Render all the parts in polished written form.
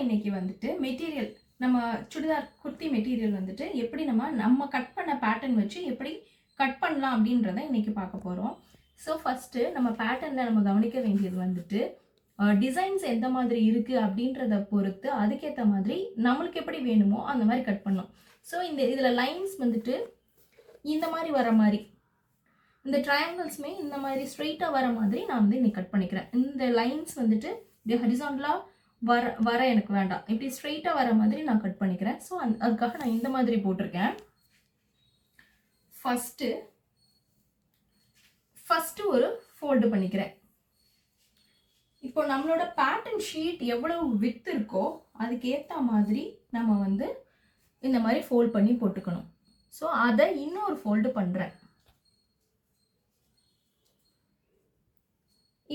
இன்னைக்கு வந்துட்டு மெட்டீரியல் நம்ம சுடிதார் குர்த்தி மெட்டீரியல் வந்துட்டு எப்படி நம்ம கட் பண்ண பேட்டர்ன் வச்சு எப்படி கட் பண்ணலாம் அப்படின்றத இன்னைக்கு பார்க்க போகிறோம். ஸோ ஃபஸ்ட்டு நம்ம பேட்டர்னில் நம்ம கவனிக்க வேண்டியது வந்துட்டு டிசைன்ஸ் எந்த மாதிரி இருக்குது அப்படின்றத பொறுத்து அதுக்கேற்ற மாதிரி நம்மளுக்கு எப்படி வேணுமோ அந்த மாதிரி கட் பண்ணணும். ஸோ இதில் லைன்ஸ் வந்துட்டு இந்த மாதிரி வர மாதிரி, இந்த ட்ரையாங்கிள்ஸுமே இந்த மாதிரி ஸ்ட்ரெயிட்டாக வர மாதிரி நான் வந்து இன்னைக்கு கட் பண்ணிக்கிறேன். இந்த லைன்ஸ் வந்துட்டு இது ஹரிசாண்டலாக வர எனக்கு வேண்டாம், இப்படி ஸ்ட்ரெயிட்டாக வர மாதிரி நான் கட் பண்ணிக்கிறேன். ஸோ அதுக்காக நான் இந்த மாதிரி போட்டிருக்கேன். ஃபஸ்ட்டு ஒரு ஃபோல்டு பண்ணிக்கிறேன். இப்போ நம்மளோட பேட்டர்ன் ஷீட் எவ்வளவு வித் இருக்கோ அதுக்கேற்ற மாதிரி நம்ம வந்து இந்த மாதிரி ஃபோல்ட் பண்ணி போட்டுக்கணும். ஸோ அதை இன்னொரு ஃபோல்டு பண்ணுறேன்.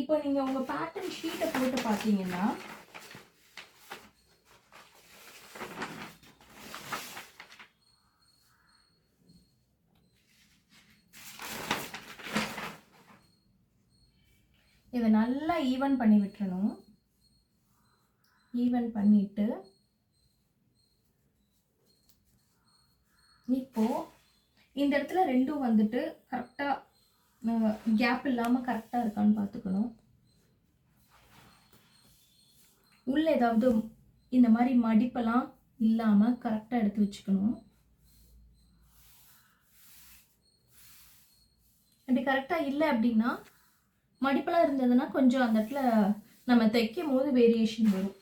இப்போ நீங்கள் உங்கள் பேட்டர்ன் ஷீட்டை போட்டு பார்த்தீங்கன்னா இதை நல்லா ஈவன் பண்ணி விட்டுறணும். ஈவன் பண்ணிட்டு இப்போ இந்த இடத்துல ரெண்டும் வந்துட்டு கரெக்டாக கேப் இல்லாமல் கரெக்டாக இருக்கான்னு பார்த்துக்கணும். உள்ள ஏதாவது இந்த மாதிரி மடிப்பெல்லாம் இல்லாமல் கரெக்டாக எடுத்து வச்சுக்கணும். அப்படி கரெக்டாக இல்லை அப்படின்னா மடிப்பெல்லாம் இருந்ததுன்னா கொஞ்சம் அந்த இடத்துல நம்ம தைக்கும் போது வேரியேஷன் வரும்.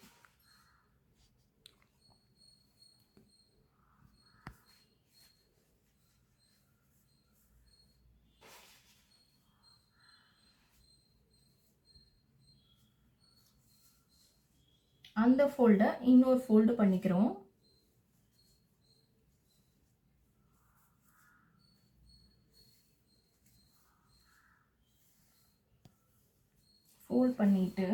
அந்த ஃபோல்டை இன்னொரு ஃபோல்டு பண்ணிக்கிறோம். ஃபோல்ட் பண்ணிட்டு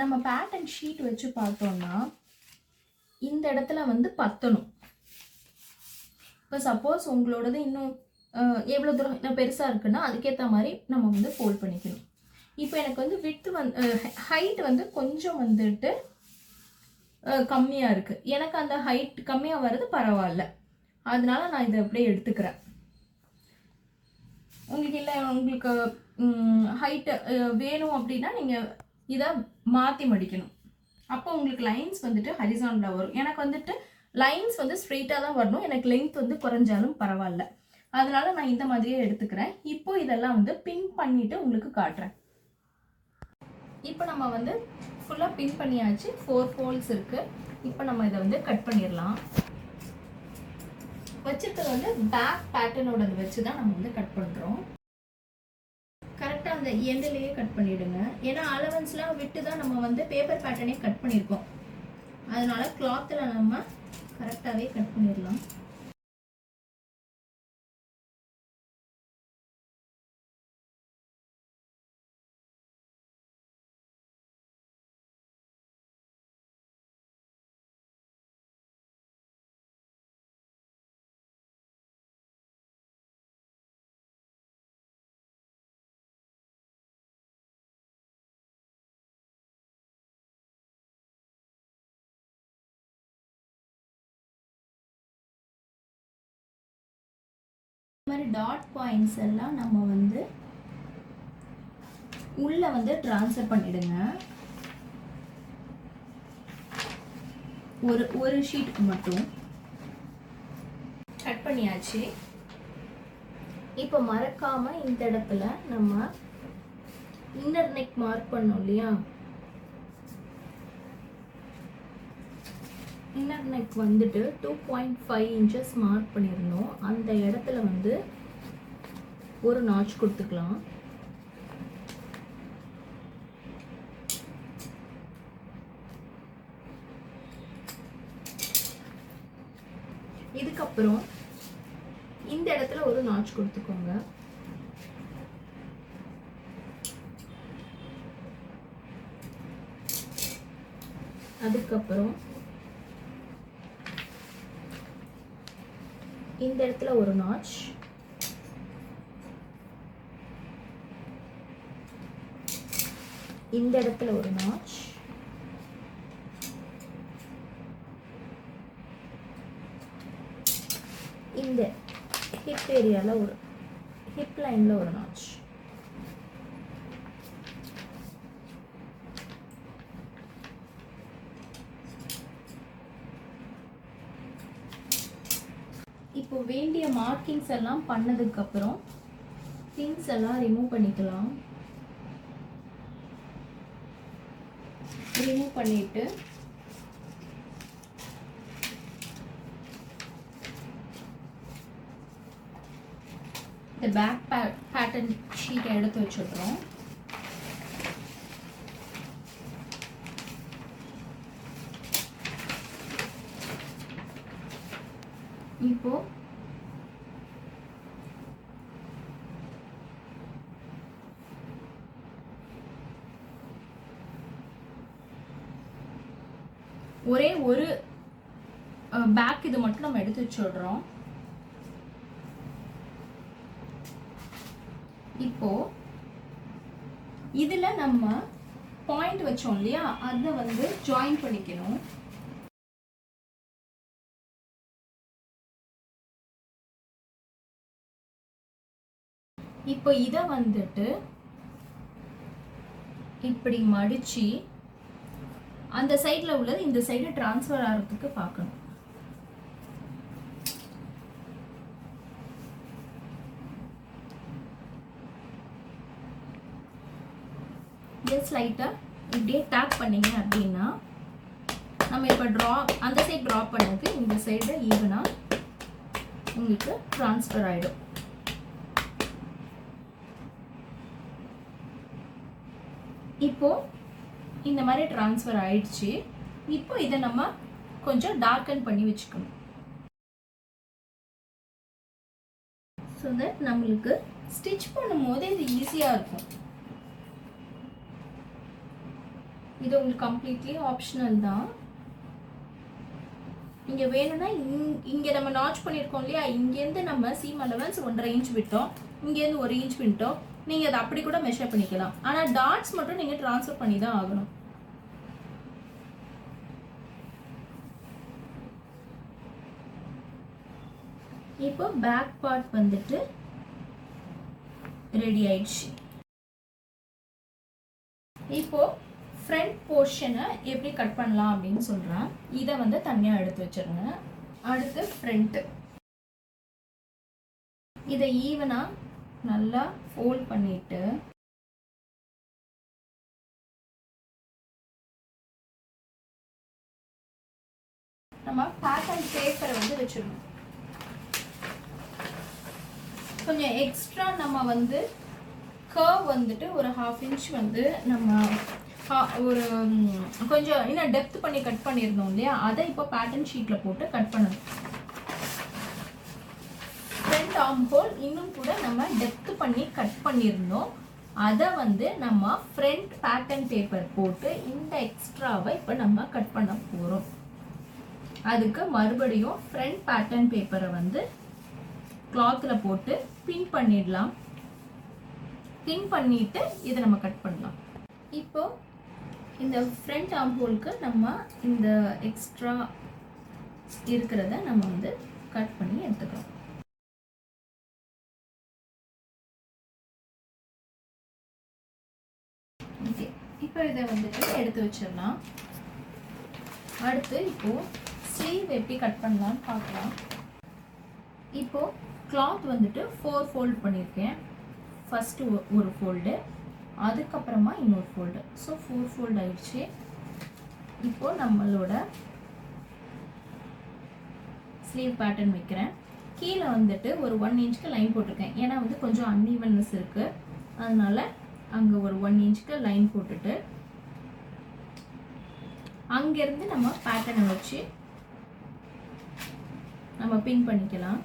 நம்ம பேட்டர்ன் ஷீட் வச்சு பார்த்தோம்னா இந்த இடத்துல வந்து பத்தணும். இப்போ சப்போஸ் உங்களோடது இன்னும் எவ்வளோ தூரம் பெருசாக இருக்குன்னா அதுக்கேற்ற மாதிரி நம்ம வந்து ஃபோல்ட் பண்ணிக்கணும். இப்போ எனக்கு வந்து விட்த் ஹைட் வந்து கொஞ்சம் வந்துட்டு கம்மியாக இருக்குது. எனக்கு அந்த ஹைட் கம்மியாக வர்றது பரவாயில்ல, அதனால நான் இதை அப்படியே எடுத்துக்கிறேன். உங்களுக்கு ஹைட்டு வேணும் அப்படின்னா நீங்கள் இதை மாற்றி மடிக்கணும். அப்போ உங்களுக்கு லைன்ஸ் வந்துட்டு ஹரிசாண்டலாக வரும். எனக்கு வந்துட்டு லைன்ஸ் வந்து ஸ்ட்ரெயிட்டாக தான் வரணும், எனக்கு லென்த் வந்து குறைஞ்சாலும் பரவாயில்ல, அதனால நான் இந்த மாதிரியே எடுத்துக்கிறேன். இப்போ இதெல்லாம் வந்து பின் பண்ணிவிட்டு உங்களுக்கு காட்டுறேன். இப்போ நம்ம வந்து ஃபுல்லாக பின் பண்ணியாச்சு. 4 ஃபோல்ட்ஸ் இருக்குது. இப்போ நம்ம இதை வந்து கட் பண்ணிடலாம். வச்சிருக்கிறது வந்து பேக் பேட்டர்னோட வச்சு தான் நம்ம வந்து கட் பண்ணுறோம். கரெக்டாக அந்த எண்ட்லேயே கட் பண்ணிவிடுங்க. ஏன்னா அலவன்ஸ்லாம் விட்டு தான் நம்ம வந்து பேப்பர் பேட்டர்னே கட் பண்ணியிருக்கோம். அதனால கிளாத்தில் நம்ம கரெக்டாகவே கட் பண்ணிடலாம். மாதிரி டாட் பாயிண்ட்ஸ் எல்லாம் நம்ம வந்து உள்ள வந்து ட்ரான்ஸ்ஃபர் பண்ணிடுங்க. ஒரு ஷீட்டுக்கு மட்டும் கட் பண்ணியாச்சு. இப்போ மறக்காம இந்த இடத்துல நம்ம இன்னர் நெக் மார்க் பண்ணோம் இல்லையா, இன்னர் நெக் வந்துட்டு 2.5 இன்ச்சஸ் மார்க் பண்ணியிருந்தோம். அந்த இடத்துல வந்து ஒரு நாட்ச் கொடுத்துக்கலாம். இதுக்கப்புறம் இந்த இடத்துல ஒரு நாட்ச் கொடுத்துக்கோங்க. அதுக்கப்புறம் இந்த இடத்துல ஒரு நாட்ச், இந்த இடத்துல ஒரு நாட்ச், இந்த ஹிப் ஏரியாவில் ஒரு ஹிப் லைனில் ஒரு நாட்ச். இப்போ வேண்டிய மார்க்கிங்ஸ் எல்லாம் பண்ணதுக்கப்புறம் திங்ஸ் எல்லாம் ரிமூவ் பண்ணிக்கலாம். ரிமூவ் பண்ணிட்டு இந்த பேக் பேட்டர்ன் ஷீட்டை எடுத்து வச்சுடுறோம். இப்போ ஒரே ஒரு பேக் இது மட்டும் நம்ம எடுத்து வச்சுடுறோம். இப்போ இதுல நம்ம பாயிண்ட் வச்சோம் இல்லையா, அதை வந்து ஜாயின் பண்ணிக்கணும். இப்போ இதை வந்துட்டு இப்படி மடிச்சு அந்த சைடில் உள்ளது இந்த சைடு டிரான்ஸ்ஃபர் ஆகிறதுக்கு பார்க்கணும். ஜஸ்ட் லைட்டாக இப்படியே டேப் பண்ணிங்க அப்படின்னா நம்ம இப்போ அந்த சைடு ட்ரா பண்ணது இந்த சைடு ஈவனாக உங்களுக்கு ட்ரான்ஸ்ஃபர் ஆகிடும். இப்போ இந்த மாதிரி ட்ரான்ஸ்ஃபர் ஆயிடுச்சு. இப்போ இதை நம்ம கொஞ்சம் டார்க்கன் பண்ணி வச்சுக்கணும். ஸோ தட் நம்மளுக்கு ஸ்டிச் பண்ணும்போது இது ஈஸியாக இருக்கும். இது உங்களுக்கு கம்ப்ளீட்லி ஆப்ஷனல் தான். இங்கே வேணும்னா இங்கே நம்ம நாட்ச் பண்ணியிருக்கோம் இல்லையா, இங்கேருந்து நம்ம சீம் அலவன்ஸ் 1.5 இன்ச் விட்டோம், இங்கேருந்து 1 இன்ச் விட்டோம். நீங்கள் அதை அப்படி கூட மெஷர் பண்ணிக்கலாம். ஆனால் டாட்ஸ் மட்டும் நீங்கள் ட்ரான்ஸ்ஃபர் பண்ணி தான் ஆகணும். இப்போ பேக் பார்ட் வந்துட்டு ரெடி ஆயிடுச்சு. இப்போ ஃப்ரண்ட் போர்ஷனை எப்படி கட் பண்ணலாம் அப்படின்னு சொல்கிறேன். இதை வந்து தனியாக எடுத்து வச்சிருங்க. அடுத்து ஃப்ரண்ட்டு, இதை ஈவனாக நல்லா ஃபோல்ட் பண்ணிட்டு நம்ம பேட்டர்ன் பேப்பரை வந்து வச்சிடணும். கொஞ்சம் எக்ஸ்ட்ரா நம்ம வந்து கர்வ் வந்துட்டு ஒரு 1/2 இன்ச் வந்து நம்ம ஒரு கொஞ்சம் இன்னும் டெப்த் பண்ணி கட் பண்ணியிருந்தோம் இல்லையா, அதை இப்போ பேட்டர்ன் ஷீட்டில் போட்டு கட் பண்ணணும். ஃப்ரண்ட் ஆர்ம் ஹோல் இன்னும் கூட நம்ம டெப்த் பண்ணி கட் பண்ணியிருந்தோம். அதை வந்து நம்ம ஃப்ரண்ட் பேட்டர்ன் பேப்பர் போட்டு இந்த எக்ஸ்ட்ராவை இப்போ நம்ம கட் பண்ண போகிறோம். அதுக்கு மறுபடியும் ஃப்ரண்ட் பேட்டர்ன் பேப்பரை வந்து கிளாத்தில் போட்டு பின் பண்ணிடலாம். பின் பண்ணிட்டு இதை நம்ம கட் பண்ணலாம். இப்போ இந்த ஃப்ரண்ட் ஆர்ம் ஹோலுக்கு நம்ம இந்த எக்ஸ்ட்ரா இருக்கிறத நம்ம வந்து கட் பண்ணி எடுத்துக்கலாம். ஓகே, இப்போ இதை வந்துட்டு எடுத்து வச்சிடலாம். அடுத்து இப்போ ஸ்லீவ் எப்படி கட் பண்ணலாம்னு பார்க்கலாம். இப்போ கிளாத் வந்துட்டு 4 ஃபோல்ட் பண்ணியிருக்கேன். ஃபஸ்ட்டு ஒரு ஃபோல்டு, அதுக்கப்புறமா இன்னொரு ஃபோல்டு. ஸோ 4 ஃபோல்டு ஆயிடுச்சு. இப்போது நம்மளோட ஸ்லீவ் பேட்டர்ன் வைக்கிறேன். கீழே வந்துட்டு ஒரு 1 இன்ச்சுக்கு லைன் போட்டிருக்கேன். ஏன்னா வந்து கொஞ்சம் அன்ஈவன்னஸ் இருக்குது, அதனால் அங்கே ஒரு 1 இன்ச்சுக்கு லைன் போட்டுட்டு அங்கேருந்து நம்ம பேட்டர்னை வச்சு நம்ம பின் பண்ணிக்கலாம்.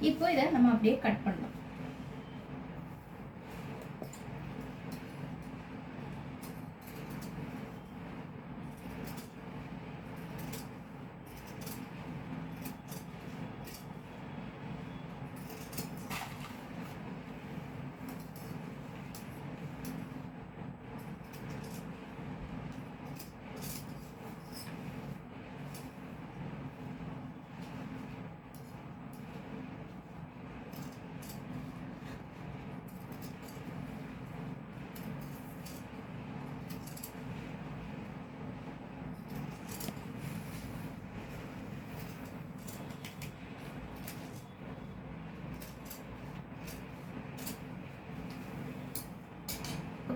இப்போ இதை நம்ம அப்படியே கட் பண்ணலாம்.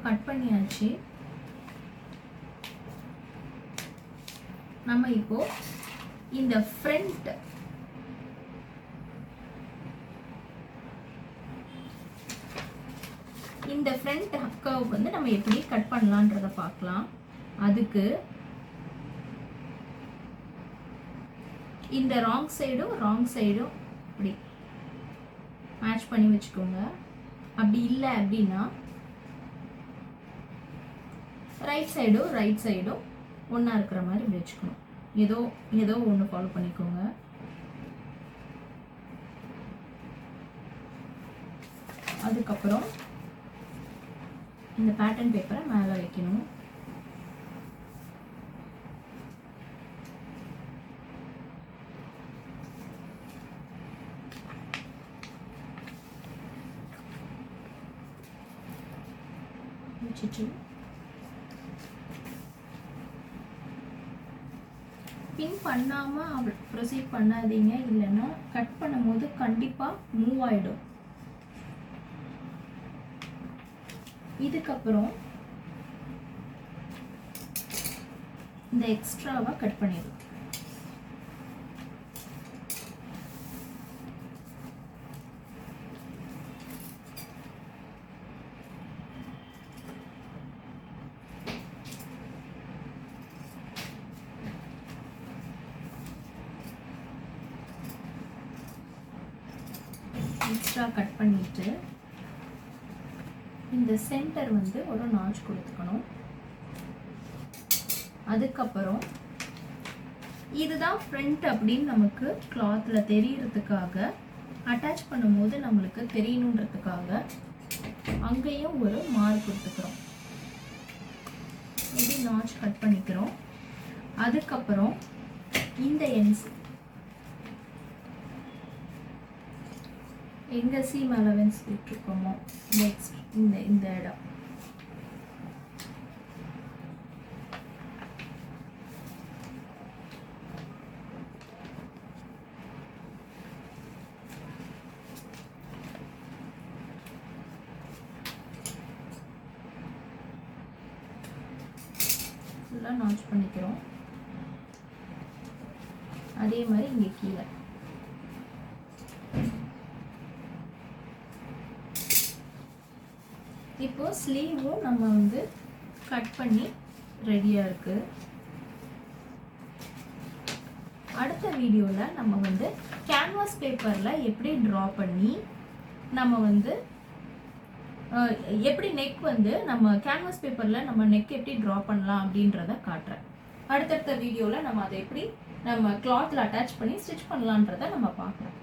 கட் பண்ணியாச்சு. நம்ம இப்போ இந்த ஃப்ரண்ட் கர்வ் வந்து நம்ம எப்படி கட் பண்ணலான்றத பார்க்கலாம். அதுக்கு இந்த ராங் சைடும் இப்படி மேட்ச் பண்ணி வச்சுக்கோங்க. அப்படி இல்லை அப்படின்னா ரைட் சைடும் ஒன்றா இருக்கிற மாதிரி இப்படி வச்சுக்கணும். ஏதோ ஒன்று ஃபாலோ பண்ணிக்கோங்க. அதுக்கப்புறம் இந்த பேட்டர்ன் பேப்பரை மேலே வைக்கணும். வச்சுட்டு பின் பண்ணாமல் ப்ரொசீட் பண்ணாதீங்க, இல்லைன்னா கட் பண்ணும்போது கண்டிப்பாக மூவ் ஆகிடும். இதுக்கப்புறம் இந்த எக்ஸ்ட்ராவை கட் பண்ணிடலாம். எக்ஸ்ட்ரா கட் பண்ணிட்டு இந்த சென்டர் வந்து ஒரு நாட்ச் கொடுத்துக்கணும். அதுக்கப்புறம் இதுதான் ஃப்ரண்ட் அப்படின்னு நமக்கு கிளாத்தில் தெரியறதுக்காக, அட்டாச் பண்ணும்போது நம்மளுக்கு தெரியணுன்றதுக்காக அங்கேயும் ஒரு மார்க் கொடுத்துக்கிறோம். இப்படி நாட்ச் கட் பண்ணிக்கிறோம். அதுக்கப்புறம் இந்த எண்ட்ஸ் எங்கே சீம் அலவன்ஸ் விட்டுருக்கோமோ இந்த இடம் ஃபுல்லாக நாட்ச் பண்ணிக்கிறோம். அதே மாதிரி இங்கே கீழே இப்போ ஸ்லீவும் நம்ம வந்து கட் பண்ணி ரெடியாக இருக்குது. அடுத்த வீடியோவில் நம்ம வந்து கேன்வாஸ் பேப்பரில் எப்படி ட்ரா பண்ணி நம்ம வந்து எப்படி நெக் வந்து நம்ம கேன்வாஸ் பேப்பரில் நம்ம நெக் எப்படி ட்ரா பண்ணலாம் அப்படின்றத காட்டுறேன். அடுத்தடுத்த வீடியோவில் நம்ம அதை எப்படி நம்ம கிளாத்தில் அட்டாச் பண்ணி ஸ்டிச் பண்ணலான்றதை நம்ம பார்க்குறோம்.